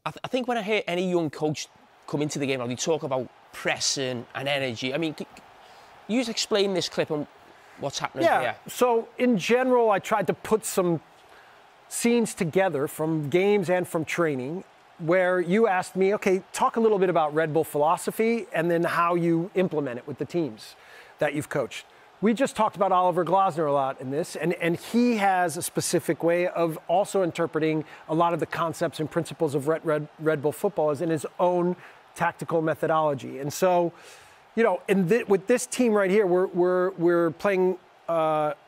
I think when I hear any young coach come into the game, they talk about pressing and energy. I mean, you just explain this clip and what's happening here. So in general, I tried to put some scenes together from games and from training where you asked me, okay, talk a little bit about Red Bull philosophy and then how you implement it with the teams that you've coached. We just talked about Oliver Glasner a lot in this, and he has a specific way of also interpreting a lot of the concepts and principles of Red Bull football as in his own tactical methodology. And so, you know, with this team right here, we're playing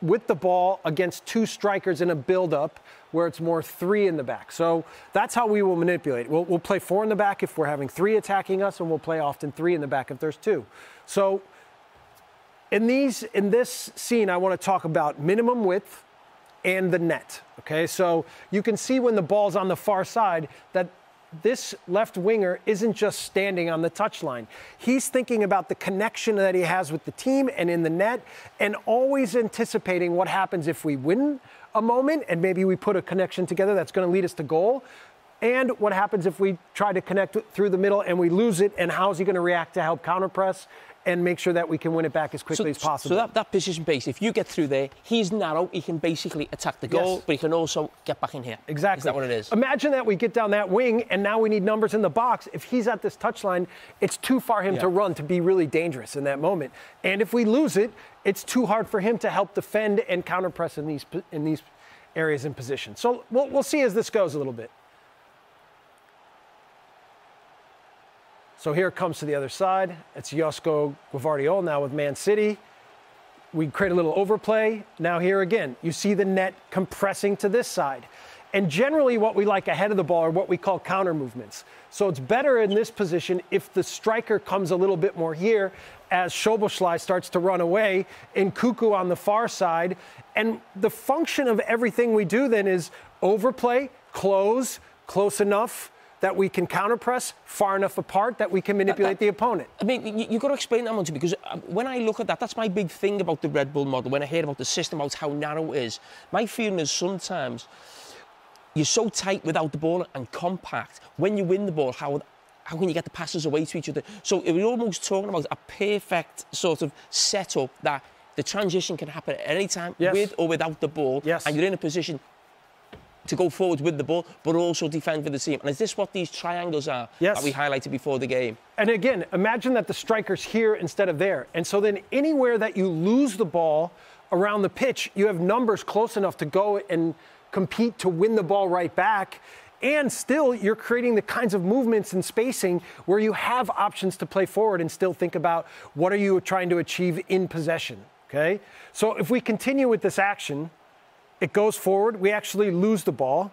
with the ball against 2 strikers in a build-up where it's more 3 in the back. So that's how we will manipulate. We'll play 4 in the back if we're having 3 attacking us, and we'll play often 3 in the back if there's 2. So in this scene, I want to talk about minimum width and the net. Okay, so you can see when the ball's on the far side that this left winger isn't just standing on the touchline. He's thinking about the connection that he has with the team and in the net, and always anticipating what happens if we win a moment and maybe we put a connection together that's going to lead us to goal, and what happens if we try to connect through the middle and we lose it, and how is he going to react to help counter-press and make sure that we can win it back as quickly as possible. So that position base, if you get through there, he's narrow, he can basically attack the goal, but he can also get back in here. Exactly. Is that what it is? Imagine that we get down that wing, and now we need numbers in the box. If he's at this touchline, it's too far him to run to be really dangerous in that moment. And if we lose it, it's too hard for him to help defend and counter-press in these areas in position. So we'll see as this goes a little bit. So here it comes to the other side. It's Josko Gvardiol now with Man City. We create a little overplay. Now here again, you see the net compressing to this side. And generally what we like ahead of the ball are what we call counter movements. So it's better in this position if the striker comes a little bit more here as Szoboszlai starts to run away and Cuckoo on the far side. And the function of everything we do then is overplay, close enough that we can counter-press, far enough apart that we can manipulate the opponent. I mean, you've got to explain that, Monty, because when I look at that, that's my big thing about the Red Bull model. When I hear about the system, about how narrow it is, my feeling is sometimes you're so tight without the ball and compact. When you win the ball, how can you get the passes away to each other? So we're almost talking about a perfect sort of setup that the transition can happen at any time, with or without the ball, and you're in a position to go forward with the ball, but also defend for the team. And is this what these triangles are that we highlighted before the game? And again, imagine that the striker's here instead of there. And so then anywhere that you lose the ball around the pitch, you have numbers close enough to go and compete to win the ball right back. And still, you're creating the kinds of movements and spacing where you have options to play forward and still think about what are you trying to achieve in possession, okay? So if we continue with this action, it goes forward. We actually lose the ball.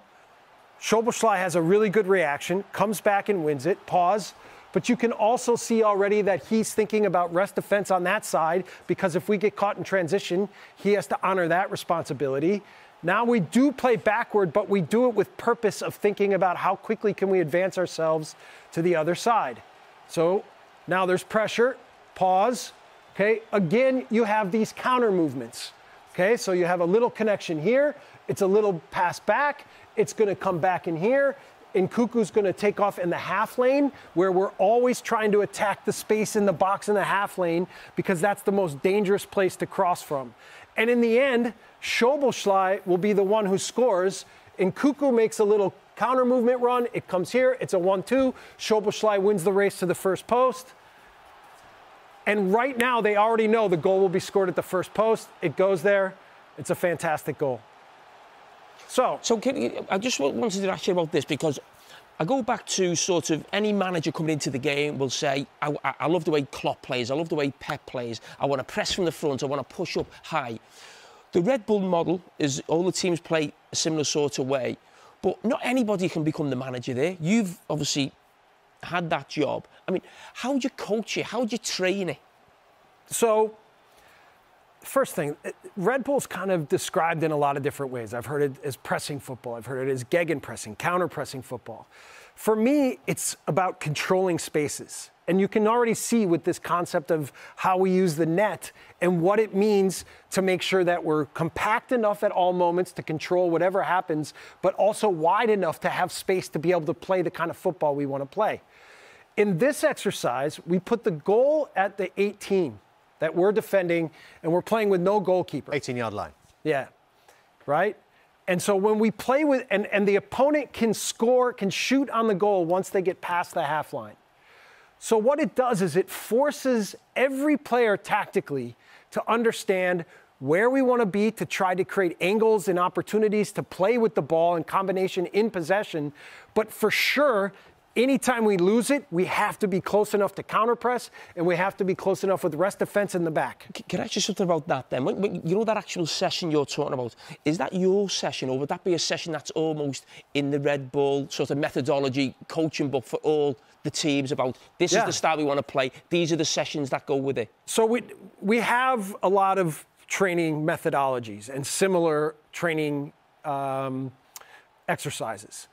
Szoboszlai has a really good reaction, comes back and wins it. Pause. But you can also see already that he's thinking about rest defense on that side, because if we get caught in transition, he has to honor that responsibility. Now we do play backward, but we do it with purpose of thinking about how quickly can we advance ourselves to the other side. So now there's pressure. Pause. Okay. Again, you have these counter movements. Okay, so you have a little connection here. It's a little pass back. It's going to come back in here. And Cuckoo's going to take off in the half lane, where we're always trying to attack the space in the box in the half lane, because that's the most dangerous place to cross from. And in the end, Szoboszlai will be the one who scores. And Cuckoo makes a little counter movement run. It comes here. It's a 1-2. Szoboszlai wins the race to the first post. And right now, they already know the goal will be scored at the first post. It goes there. It's a fantastic goal. So I just wanted to ask you about this, because I go back to sort of any manager coming into the game will say, I love the way Klopp plays. I love the way Pep plays. I want to press from the front. I want to push up high. The Red Bull model is all the teams play a similar sort of way, but not anybody can become the manager there. You've obviously had that job. I mean, how do you coach it? How do you train it? So first thing, Red Bull's kind of described in a lot of different ways. I've heard it as pressing football. I've heard it as gegenpressing, counter-pressing football. For me, it's about controlling spaces. And you can already see with this concept of how we use the net and what it means to make sure that we're compact enough at all moments to control whatever happens, but also wide enough to have space to be able to play the kind of football we want to play. In this exercise, we put the goal at the 18 that we're defending, and we're playing with no goalkeeper. 18-yard line. Yeah, right? And so when we play with, and the opponent can score, can shoot on the goal once they get past the half line. So what it does is it forces every player tactically to understand where we want to be to try to create angles and opportunities to play with the ball in combination in possession. But for sure, anytime we lose it, we have to be close enough to counter-press, and we have to be close enough with rest defense in the back. Can I ask you something about that then? You know that actual session you're talking about, is that your session, or would that be a session that's almost in the Red Bull sort of methodology coaching book for all the teams about this is the style we want to play, these are the sessions that go with it? So we have a lot of training methodologies and similar training exercises.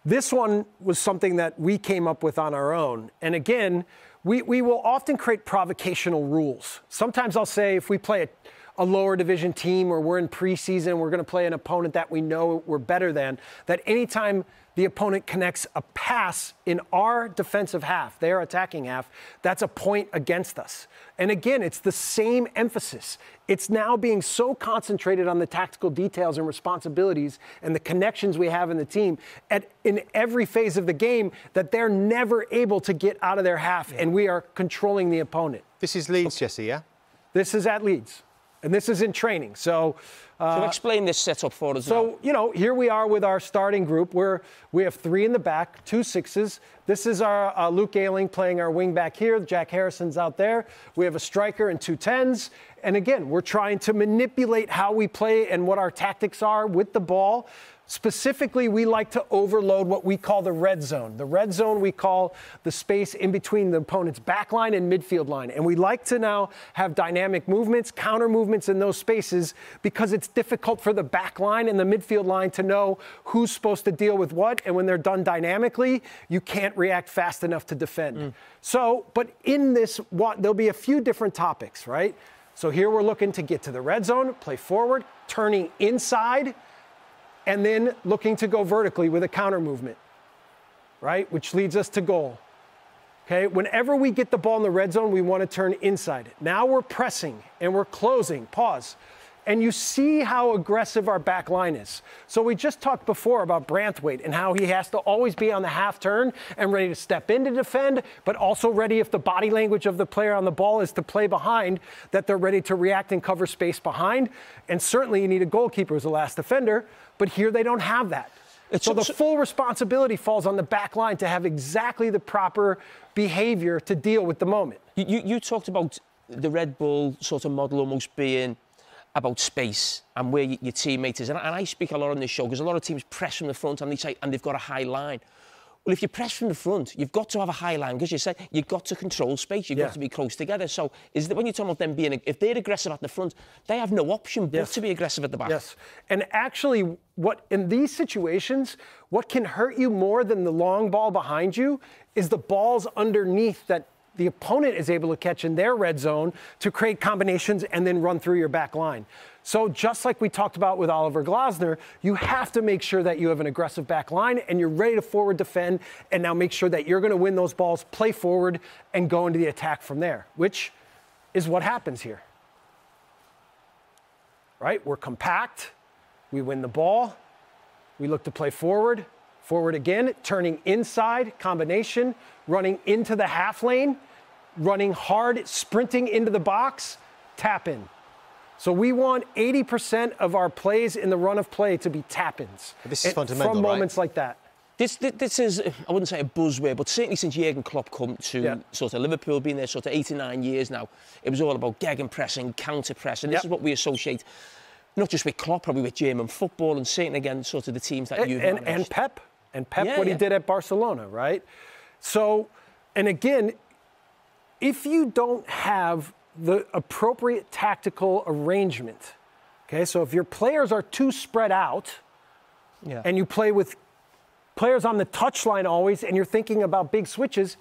This one was something that we came up with on our own. And again, we will often create provocational rules. Sometimes I'll say if we play a lower division team or we're in preseason, we're going to play an opponent that we know we're better than, that anytime the opponent connects a pass in our defensive half, their attacking half, that's a point against us. And again, it's the same emphasis. It's now being so concentrated on the tactical details and responsibilities and the connections we have in the team in every phase of the game that they're never able to get out of their half, and we are controlling the opponent. This is Leeds, Jesse, yeah? This is at Leeds. And this is in training. So explain this setup for us. So, you know, here we are with our starting group where we have 3 in the back, 2 6s. This is our Luke Ayling playing our wing back here. Jack Harrison's out there. We have a striker and 2 10s. And again, we're trying to manipulate how we play and what our tactics are with the ball. Specifically, we like to overload what we call the red zone. The red zone we call the space in between the opponent's back line and midfield line. And we like to now have dynamic movements, counter movements in those spaces because it's difficult for the back line and the midfield line to know who's supposed to deal with what. And when they're done dynamically, you can't react fast enough to defend. So, but in this, there'll be a few different topics, right? So here we're looking to get to the red zone, play forward, turning inside, and then looking to go vertically with a counter movement, right? Which leads us to goal. Okay, whenever we get the ball in the red zone, we want to turn inside. Now we're pressing and we're closing, pause. And you see how aggressive our back line is. So we just talked before about Branthwaite and how he has to always be on the half turn and ready to step in to defend, but also ready if the body language of the player on the ball is to play behind, that they're ready to react and cover space behind. And certainly you need a goalkeeper as the last defender, but here they don't have that. So the full responsibility falls on the back line to have exactly the proper behavior to deal with the moment. You talked about the Red Bull sort of model almost being about space and where your teammate is. And I speak a lot on this show because a lot of teams press from the front and they've got a high line. Well, if you press from the front, you've got to have a high line because you said you've got to control space. You've got to be close together. So when you're talking about them being, if they're aggressive at the front, they have no option but to be aggressive at the back. Yes. And actually, in these situations, what can hurt you more than the long ball behind you is the balls underneath that the opponent is able to catch in their red zone to create combinations and then run through your back line. So just like we talked about with Oliver Glasner, you have to make sure that you have an aggressive back line and you're ready to forward defend, and now make sure that you're going to win those balls, play forward, and go into the attack from there, which is what happens here. Right? We're compact. We win the ball. We look to play forward. Forward again, turning inside, combination, running into the half lane, running hard, sprinting into the box, tap in. So we want 80% of our plays in the run of play to be tap-ins. This is fundamental, from moments like that. This is, I wouldn't say a buzzword, but certainly since Jurgen Klopp come to sort of Liverpool, been there sort of 89 years now, it was all about gegenpressing, counter-pressing. This is what we associate, not just with Klopp, probably with German football, and certainly again, sort of the teams that you've managed. And Pep. And Pep, what he did at Barcelona, right? So, and again, if you don't have the appropriate tactical arrangement. Okay, so if your players are too spread out, and you play with players on the touchline always, and you're thinking about big switches,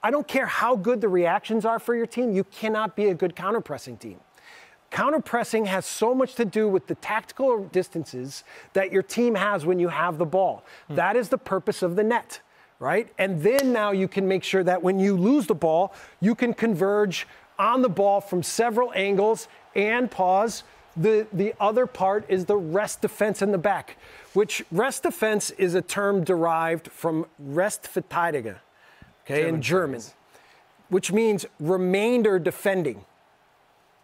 I don't care how good the reactions are for your team, you cannot be a good counter-pressing team. Counter-pressing has so much to do with the tactical distances that your team has when you have the ball. That is the purpose of the net, right? And then now you can make sure that when you lose the ball, you can converge on the ball from several angles and pause. The other part is the rest defense in the back, which rest defense is a term derived from Restverteidiger, okay, in German, which means remainder defending.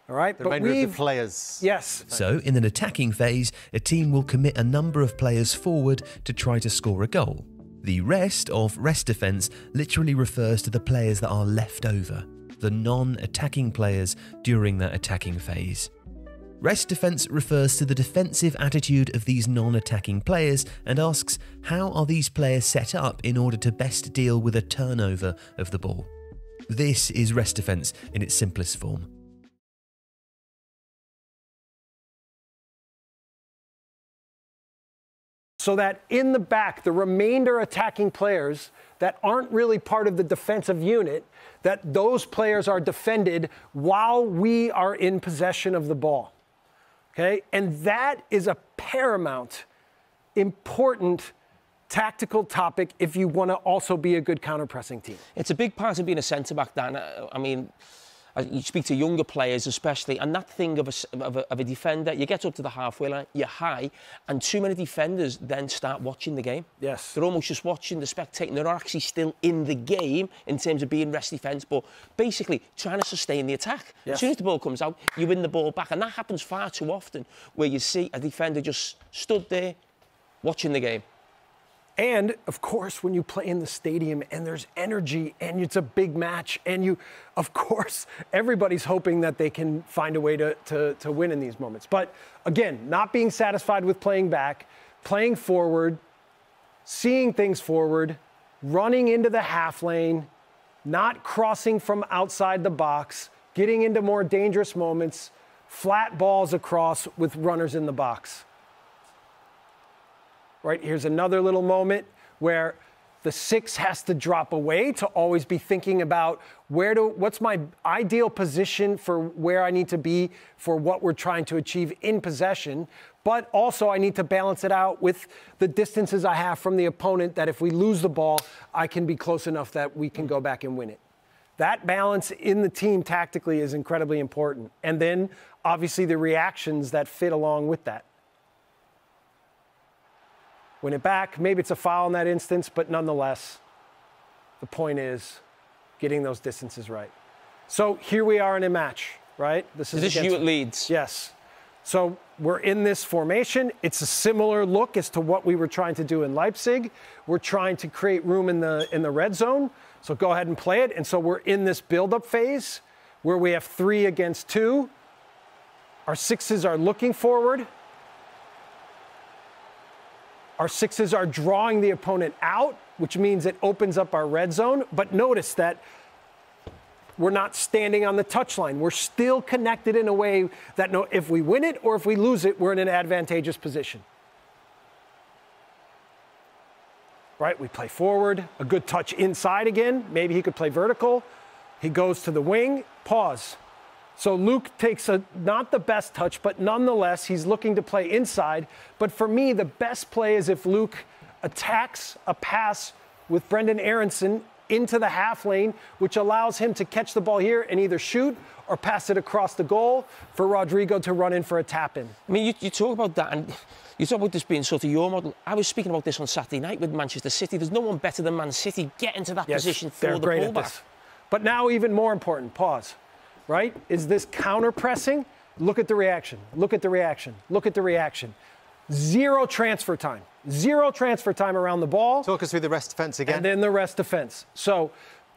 All right, the remainder of the players. Yes. So, in an attacking phase, a team will commit a number of players forward to try to score a goal. The rest of rest defense literally refers to the players that are left over, the non-attacking players during that attacking phase. Rest defense refers to the defensive attitude of these non-attacking players and asks, how are these players set up in order to best deal with a turnover of the ball? This is rest defense in its simplest form. So that in the back, the remainder attacking players that aren't really part of the defensive unit, that those players are defended while we are in possession of the ball. Okay? And that is a paramount, important tactical topic if you want to also be a good counter-pressing team. It's a big part of being a centre-back, Dan. I mean, you speak to younger players especially, and that thing of a defender, you get up to the halfway line, you're high, and too many defenders then start watching the game. Yes. They're almost just watching, the spectating. They're not actually still in the game in terms of being rest defence, but basically trying to sustain the attack. Yes. As soon as the ball comes out, you win the ball back, and that happens far too often, where you see a defender just stood there watching the game. And, of course, when you play in the stadium and there's energy and it's a big match and you, of course, everybody's hoping that they can find a way to win in these moments. But, again, not being satisfied with playing back, playing forward, seeing things forward, running into the half lane, not crossing from outside the box, getting into more dangerous moments, flat balls across with runners in the box. Right, here's another little moment where the 6 has to drop away to always be thinking about what's my ideal position for where I need to be for what we're trying to achieve in possession, but also I need to balance it out with the distances I have from the opponent that if we lose the ball, I can be close enough that we can go back and win it. That balance in the team tactically is incredibly important. And then, obviously, the reactions that fit along with that. Win it back. Maybe it's a foul in that instance, but nonetheless, the point is getting those distances right. So here we are in a match, right? This is you at Leeds. Yes. So we're in this formation. It's a similar look as to what we were trying to do in Leipzig. We're trying to create room in the red zone. So go ahead and play it. And so we're in this build-up phase where we have 3 against 2. Our 6s are looking forward. Our 6s are drawing the opponent out, which means it opens up our red zone. But notice that we're not standing on the touchline. We're still connected in a way that if we win it or if we lose it, we're in an advantageous position. Right? We play forward, a good touch inside again. Maybe he could play vertical. He goes to the wing, pause. So Luke takes not the best touch, but nonetheless, he's looking to play inside. But for me, the best play is if Luke attacks a pass with Brendan Aronson into the half lane, which allows him to catch the ball here and either shoot or pass it across the goal for Rodrigo to run in for a tap-in. I mean, you talk about that, and you talk about this being sort of your model. I was speaking about this on Saturday night with Manchester City. There's no one better than Man City getting to that position for the pullback. But now even more important, pause. Right? Is this counter-pressing? Look at the reaction. Look at the reaction. Look at the reaction. 0 transfer time. 0 transfer time around the ball. Talk us through the rest defense again. And then the rest defense. So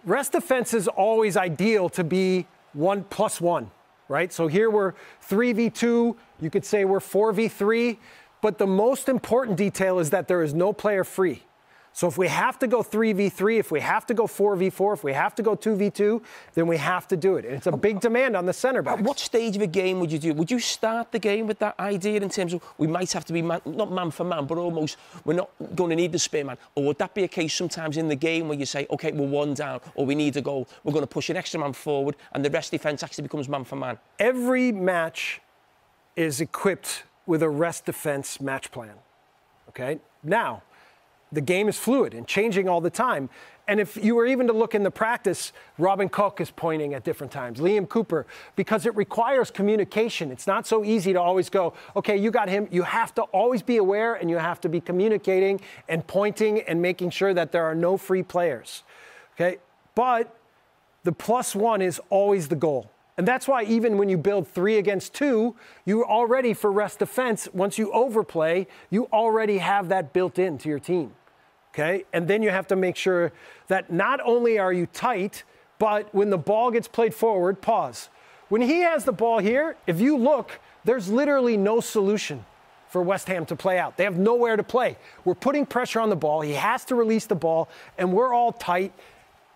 rest defense is always ideal to be 1+1, right? So here we're 3v2. You could say we're 4v3. But the most important detail is that there is no player free. So if we have to go 3v3, if we have to go 4v4, if we have to go 2v2, then we have to do it. And it's a big demand on the center backs. At what stage of a game would you do? Would you start the game with that idea in terms of we might have to be not man for man, but almost we're not going to need the spare man? Or would that be a case sometimes in the game where you say, OK, we're one down, or we need a goal, we're going to push an extra man forward, and the rest defence actually becomes man for man? Every match is equipped with a rest defence match plan. OK? Now, the game is fluid and changing all the time. And if you were even to look in the practice, Robin Koch is pointing at different times, Liam Cooper, because it requires communication. It's not so easy to always go, okay, you got him. You have to always be aware, and you have to be communicating and pointing and making sure that there are no free players. Okay? But the +1 is always the goal. And that's why even when you build 3 against 2, you already, for rest defense, once you overplay, you already have that built into your team. Okay? And then you have to make sure that not only are you tight, but when the ball gets played forward, pause. When he has the ball here, if you look, there's literally no solution for West Ham to play out. They have nowhere to play. We're putting pressure on the ball. He has to release the ball, and we're all tight.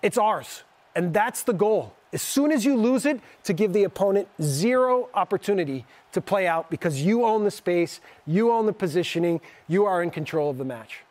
It's ours. And that's the goal. As soon as you lose it, to give the opponent 0 opportunity to play out because you own the space, you own the positioning, you are in control of the match.